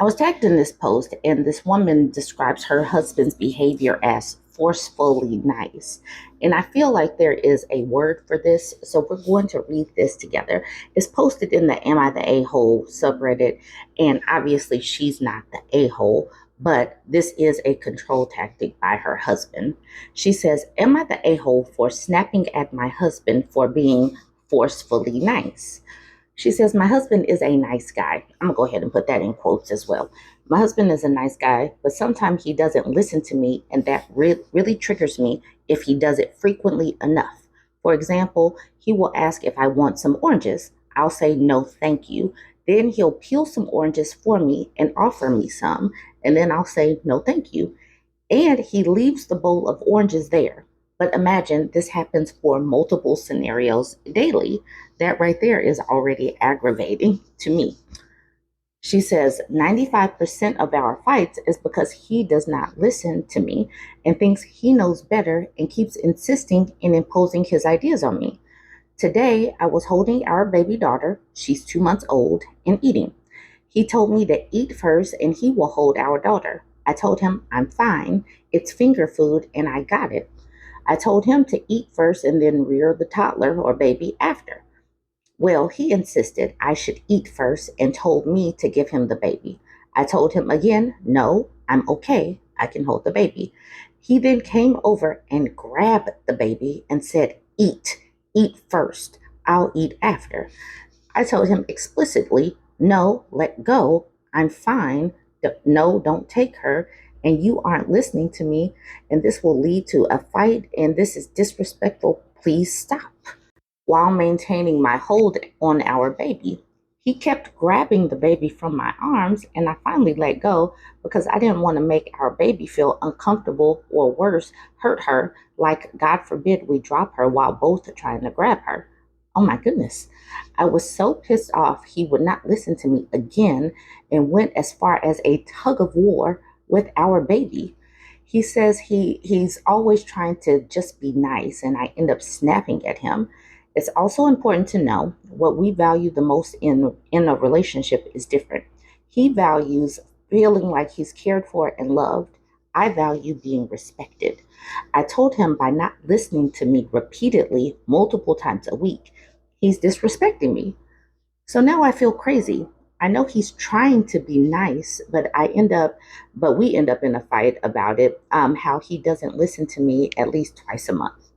I was tagged in this post, and this woman describes her husband's behavior as forcefully nice. And I feel like there is a word for this, so we're going to read this together. It's posted in the Am I the A hole subreddit, and obviously she's not the a hole, but this is a control tactic by her husband. She says, Am I the a hole for snapping at my husband for being forcefully nice? She says, My husband is a nice guy. I'm going to go ahead and put that in quotes as well. My husband is a nice guy, but sometimes he doesn't listen to me, and that really triggers me if he does it frequently enough. For example, he will ask if I want some oranges. I'll say, No, thank you. Then he'll peel some oranges for me and offer me some, and then I'll say, No, thank you. And he leaves the bowl of oranges there. But imagine this happens for multiple scenarios daily. That right there is already aggravating to me. She says 95% of our fights is because he does not listen to me and thinks he knows better and keeps insisting and imposing his ideas on me. Today, I was holding our baby daughter, she's 2 months old, and eating. He told me to eat first and he will hold our daughter. I told him I'm fine, it's finger food and I got it. I told him to eat first and then rear the toddler or baby after. Well, he insisted I should eat first and told me to give him the baby. I told him again, no, I'm okay. I can hold the baby. He then came over and grabbed the baby and said, eat first. I'll eat after. I told him explicitly, no, let go. I'm fine. No, don't take her. And you aren't listening to me. And this will lead to a fight. And this is disrespectful. Please stop while maintaining my hold on our baby. He kept grabbing the baby from my arms, and I finally let go because I didn't want to make our baby feel uncomfortable or worse, hurt her, like God forbid we drop her while both are trying to grab her. Oh my goodness. I was so pissed off he would not listen to me again and went as far as a tug of war with our baby. He says he's always trying to just be nice, and I end up snapping at him. It's also important to know what we value the most in a relationship is different. He values feeling like he's cared for and loved. I value being respected. I told him by not listening to me repeatedly, multiple times a week, he's disrespecting me. So now I feel crazy. I know he's trying to be nice, but we end up in a fight about it. How he doesn't listen to me at least twice a month.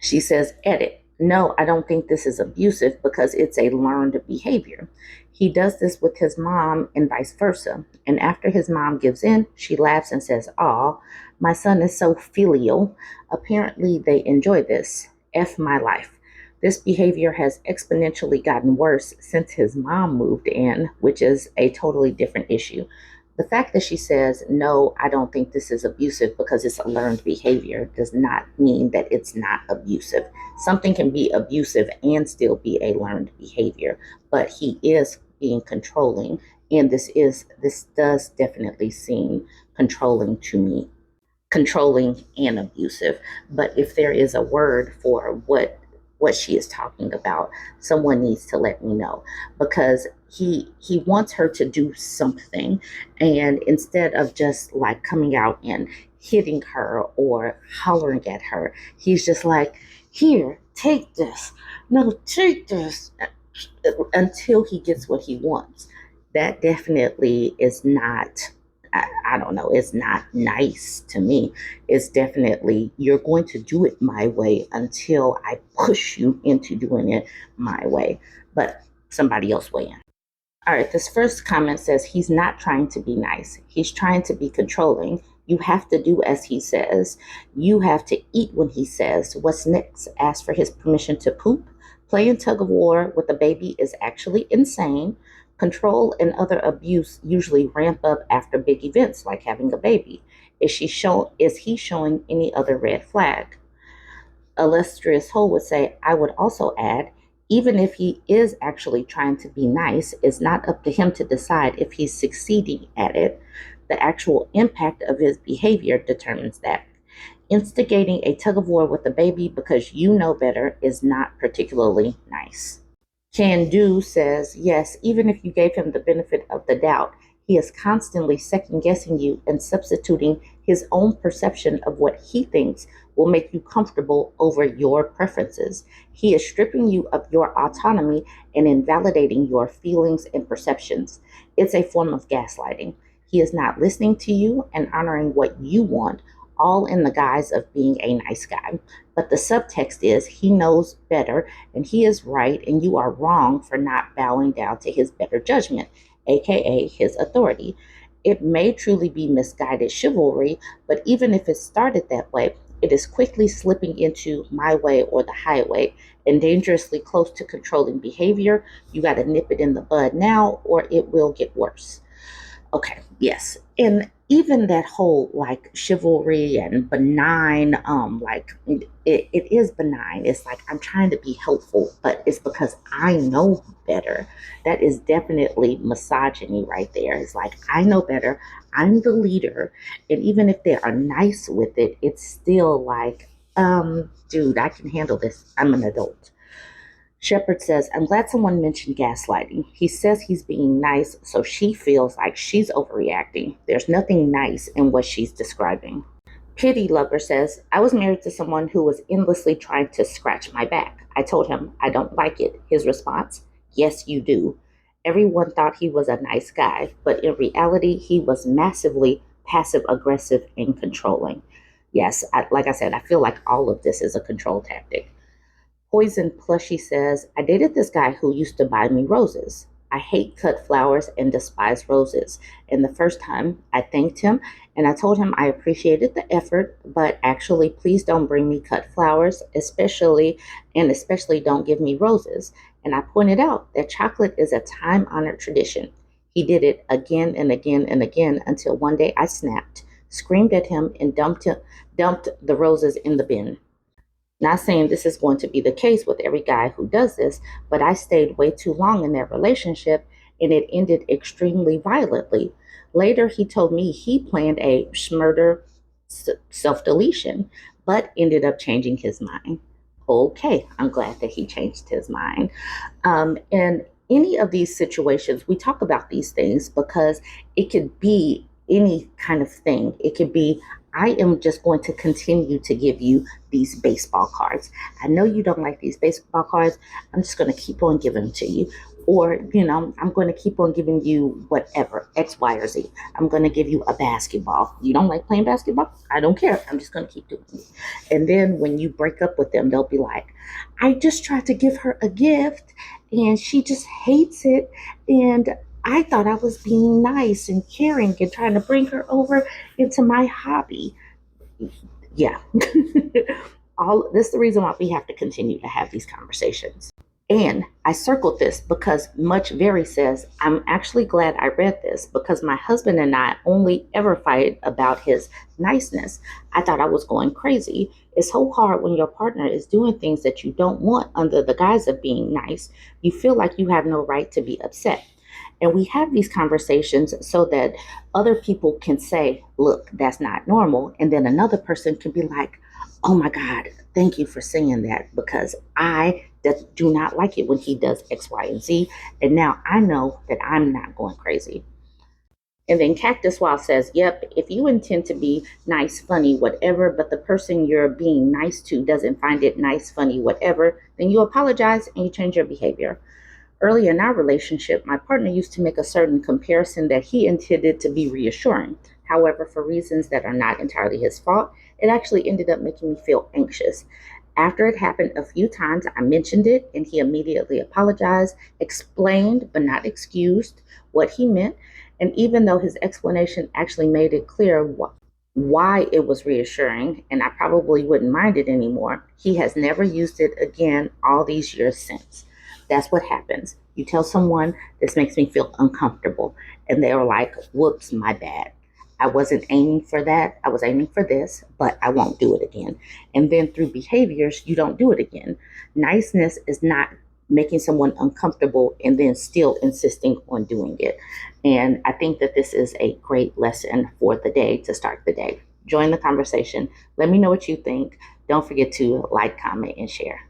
She says, edit. No, I don't think this is abusive because it's a learned behavior. He does this with his mom and vice versa. And after his mom gives in, she laughs and says, Aw, my son is so filial. Apparently, they enjoy this. F my life. This behavior has exponentially gotten worse since his mom moved in, which is a totally different issue. The fact that she says, No, I don't think this is abusive because it's a learned behavior does not mean that it's not abusive. Something can be abusive and still be a learned behavior, but he is being controlling, and this does definitely seem controlling to me, controlling and abusive. But if there is a word for what she is talking about, someone needs to let me know, because he wants her to do something, and instead of just like coming out and hitting her or hollering at her, he's just like, here, take this, no, take this, until he gets what he wants. That definitely is not, I don't know, it's not nice to me. It's definitely, you're going to do it my way until I push you into doing it my way. But somebody else weigh in. All right, this first comment says he's not trying to be nice. He's trying to be controlling. You have to do as he says. You have to eat when he says. What's next? Ask for his permission to poop. Playing tug of war with a baby is actually insane. Control and other abuse usually ramp up after big events like having a baby. Is he showing any other red flag? Illustrious Ho would say, I would also add, even if he is actually trying to be nice, it's not up to him to decide if he's succeeding at it. The actual impact of his behavior determines that. Instigating a tug of war with a baby because you know better is not particularly nice. Can Do says, yes, even if you gave him the benefit of the doubt, He is constantly second guessing you and substituting his own perception of what he thinks will make you comfortable over your preferences. He is stripping you of your autonomy and invalidating your feelings and perceptions. It's a form of gaslighting. He is not listening to you and honoring what you want, all in the guise of being a nice guy. But the subtext is he knows better and he is right and you are wrong for not bowing down to his better judgment, aka his authority. It may truly be misguided chivalry, but even if it started that way, it is quickly slipping into my way or the highway and dangerously close to controlling behavior. You got to nip it in the bud now or it will get worse. Okay, yes. And even that whole like chivalry and benign, it is benign. It's like I'm trying to be helpful, but it's because I know better. That is definitely misogyny right there. It's like I know better. I'm the leader. And even if they are nice with it, it's still like, dude, I can handle this. I'm an adult. Shepard says, I'm glad someone mentioned gaslighting. He says he's being nice, so she feels like she's overreacting. There's nothing nice in what she's describing. Pity Lover says, I was married to someone who was endlessly trying to scratch my back. I told him I don't like it. His response, yes, you do. Everyone thought he was a nice guy, but in reality, he was massively passive aggressive and controlling. Yes, like I said, I feel like all of this is a control tactic. Poison Plushy says, I dated this guy who used to buy me roses. I hate cut flowers and despise roses. And the first time I thanked him and I told him I appreciated the effort, but actually, please don't bring me cut flowers, especially don't give me roses. And I pointed out that chocolate is a time honored tradition. He did it again and again and again until one day I snapped, screamed at him, and dumped the roses in the bin. Not saying this is going to be the case with every guy who does this, but I stayed way too long in that relationship and it ended extremely violently. Later, he told me he planned a murder self deletion, but ended up changing his mind. Okay, I'm glad that he changed his mind. And any of these situations, we talk about these things because it could be any kind of thing. It could be, I am just going to continue to give you these baseball cards. I know you don't like these baseball cards. I'm just going to keep on giving them to you. Or, I'm going to keep on giving you whatever, X, Y, or Z. I'm going to give you a basketball. You don't like playing basketball? I don't care. I'm just going to keep doing it. And then when you break up with them, they'll be like, I just tried to give her a gift and she just hates it. And I thought I was being nice and caring and trying to bring her over into my hobby. Yeah. All this is the reason why we have to continue to have these conversations. And I circled this because Much Very says, I'm actually glad I read this because my husband and I only ever fight about his niceness. I thought I was going crazy. It's so hard when your partner is doing things that you don't want under the guise of being nice. You feel like you have no right to be upset. And we have these conversations so that other people can say, look, that's not normal. And then another person can be like, oh my God, thank you for saying that because I do not like it when he does X, Y, and Z. And now I know that I'm not going crazy. And then Cactus Wild says, yep, if you intend to be nice, funny, whatever, but the person you're being nice to doesn't find it nice, funny, whatever, then you apologize and you change your behavior. Early in our relationship, my partner used to make a certain comparison that he intended to be reassuring. However, for reasons that are not entirely his fault, it actually ended up making me feel anxious. After it happened a few times, I mentioned it and he immediately apologized, explained but not excused what he meant. And even though his explanation actually made it clear why it was reassuring, and I probably wouldn't mind it anymore, he has never used it again all these years since. That's what happens. You tell someone, this makes me feel uncomfortable, and they're like, whoops, my bad. I wasn't aiming for that. I was aiming for this, but I won't do it again. And then through behaviors, you don't do it again. Niceness is not making someone uncomfortable and then still insisting on doing it. And I think that this is a great lesson for the day to start the day. Join the conversation. Let me know what you think. Don't forget to like, comment, and share.